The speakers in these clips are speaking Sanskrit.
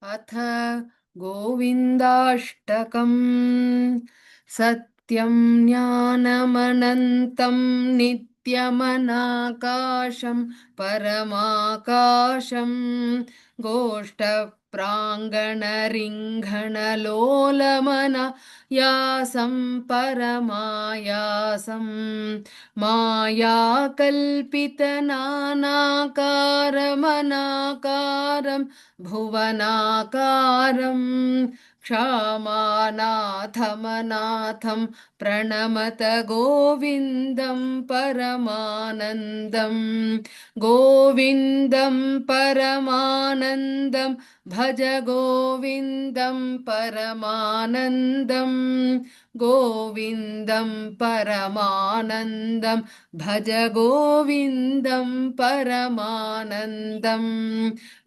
अथ गोविन्दाष्टकम्। सत्यं ज्ञानमनन्तं नित्यमनाकाशं परमाकाशं गोष्ठप्राङ्गणरिङ्गणलोलमनायासं परमायासं मायाकल्पितनानाकारमनाकारं भुवनाकारं क्षामानाथमनाथं प्रणमत गोविन्दं परमानन्दं गोविन्दं परमानन्दं भज गोविन्दं परमानन्दं गोविन्दं परमानन्दं भज गोविन्दं परमानन्दम्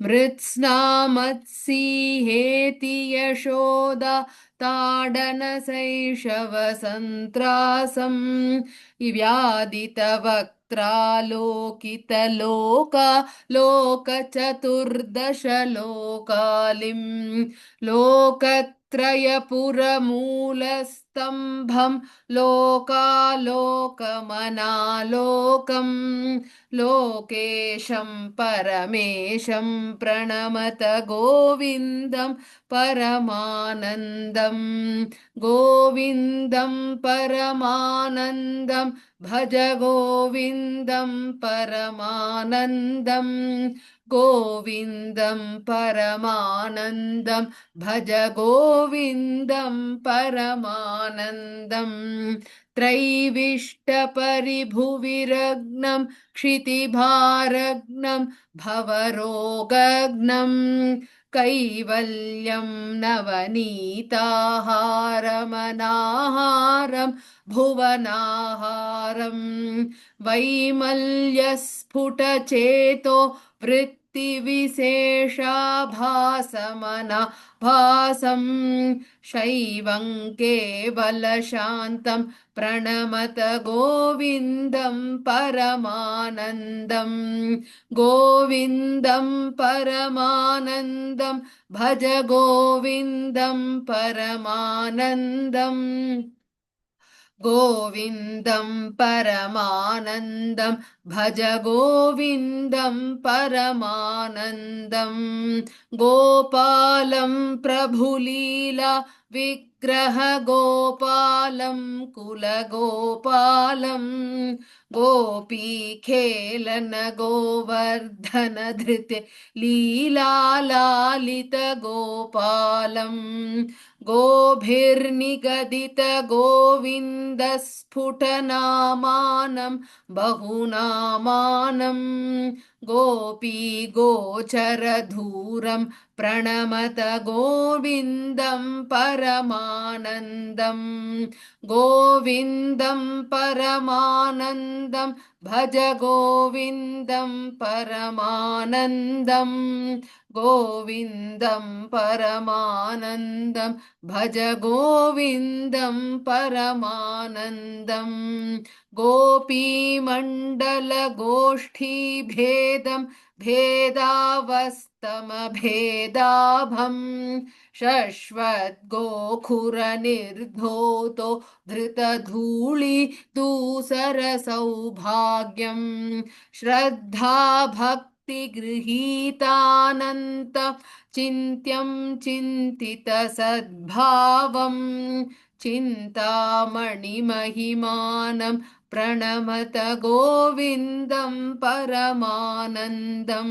मृत्स्नामत्सीहेति यशोदा ताडनशैशवसन्त्रासं व्यादितवक्त्रालोकितलोका लोकचतुर्दशलोकालिं लोकत्रयपुरमूलस्तम्भं लोकालोकमनालोकं लोकेशं परमेशं प्रणमत गोविन्दं परमानन्दं गोविन्दं परमानन्दं भज गोविन्दं परमानन्दं गोविन्दं परमानन्दं भज गोविन्दं परमानन्दम् त्रैविष्टपरिभुविरग्नं क्षितिभारग्नं भवरोगग्नं कैवल्यं नवनीताहारमनाहारं भुवनाहारं वैमल्यस्फुटचेतो वृत्तिविशेषाभासमना भासं शैवं केवलशान्तं प्रणमत गोविन्दं परमानन्दं गोविन्दं परमानन्दं भज गोविन्दं परमानन्दम् गोविन्दं परमानन्दं भज गोविन्दं परमानन्दं गोपालं प्रभुलीला विग्रह गोपालं कुलगोपालं गोपीखेलन गोवर्धन धृते लीलालालित गोपालं गोभिर्निगदित गोविन्दस्फुटनामानं बहुनामानं गोपी गोचरधूरं प्रणमत गोविन्दं परमानन्दं गोविन्दं परमानन्दं भज गोविन्दं परमानन्दं गोविन्दं परमानन्दं भज गोविन्दं परमानन्दं गोपीमण्डलगोष्ठीभेदं भेदावस्तमभेदाभं शश्वद्गोखुरनिर्धोतो धृतधूळि दूसरसौभाग्यं श्रद्धाभक्तिगृहीतानन्त चिन्त्यं चिन्तितसद्भावं चिन्तामणिमहिमानं प्रणमत गोविन्दं परमानन्दं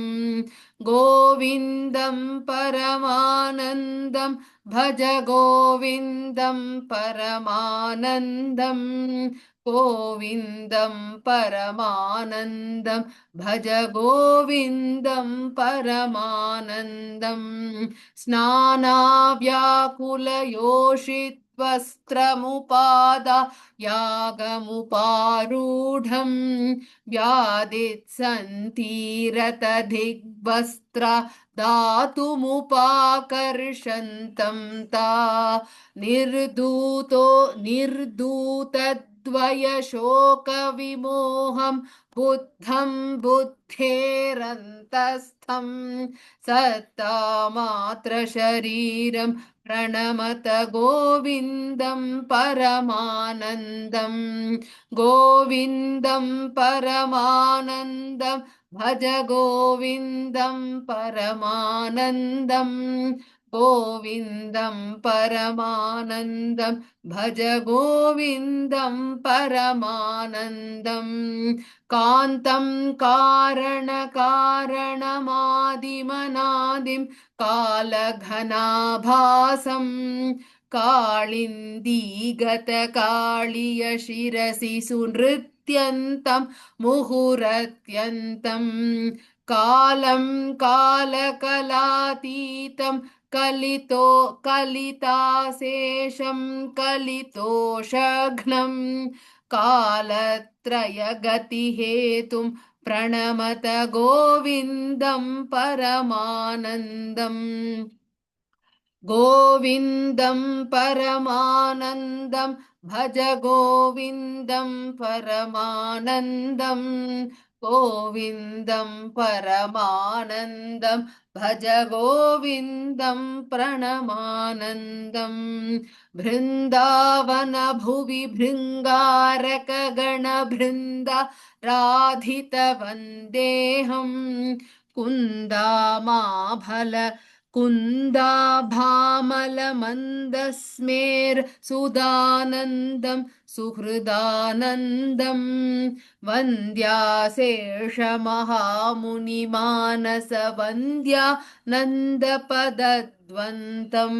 गोविन्दं परमानन्दं भज गोविन्दं परमानन्दं गोविन्दं परमानन्दं भज गोविन्दं परमानन्दं स्नानाव्याकुलयोषित्वस्त्रमुपादा यागमुपारूढं व्यादित्सन्तीरतदिग्वस्त्रा दातुमुपाकर्षन्तं ता निर्धूतो निर्धूतद्वयशोकविमोहं बुद्धं बुद्धिं बुद्धेरन्तस्थं सत्तामात्रशरीरं प्रणमत गोविन्दं परमानन्दं गोविन्दं परमानन्दं भज गोविन्दं परमानन्दं गोविन्दं परमानन्दं भज गोविन्दं परमानन्दं कान्तं कारणकारणमादिमनादिं कालघनाभासं काळिन्दीगतकाळिय शिरसि सुनृत्यन्तं मुहुरत्यन्तं कालं कालकलातीतं कलिताशेषं कलितोषघ्नं कालत्रयगतिहेतुं प्रणमत गोविन्दं परमानन्दम् गोविन्दं परमानन्दं भज गोविन्दं परमानन्दं गोविन्दं परमानन्दं भज गोविन्दं प्रणमानन्दं बृन्दावनभुवि भृङ्गारकगणबृन्दा राधितवन्देऽहं कुन्दामाभल कुन्दाभामलमन्दस्मेर्सुदानन्दं सुहृदानन्दं वन्द्याशेषमहामुनिमानसवन्द्या नन्दपदद्वन्द्वं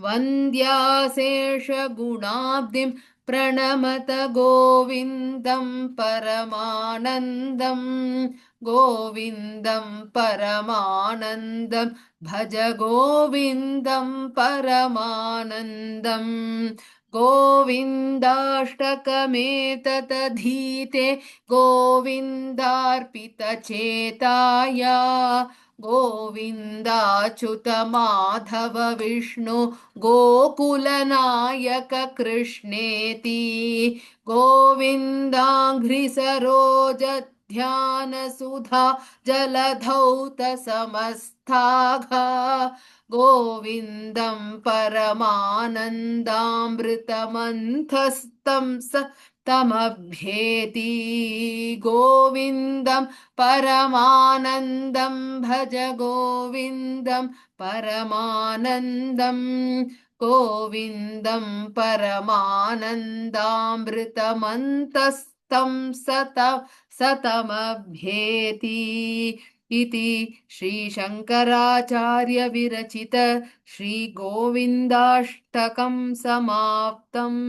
वन्द्याशेषगुणाब्धिं प्रणमत गोविन्दं परमानन्दं गोविन्दं परमानन्दं भज गोविन्दं परमानन्दं गोविन्दाष्टकमेतदधीते गोविन्दार्पितचेताय गोविन्दाच्युत माधव विष्णु गोकुलनायक कृष्णेति गोविन्दाङ्घ्रिसरोज ध्यान सुधा जलधौत समस्ताघा गोविन्दं परमानन्दामृतमन्थस्तं स तमभ्येति गोविन्दं परमानन्दं भज गोविन्दं परमानन्दं गोविन्दं परमानन्दामृतमन्तस्तं सतमभ्येति इति श्रीशङ्कराचार्य विरचित श्रीगोविन्दाष्टकं समाप्तम्।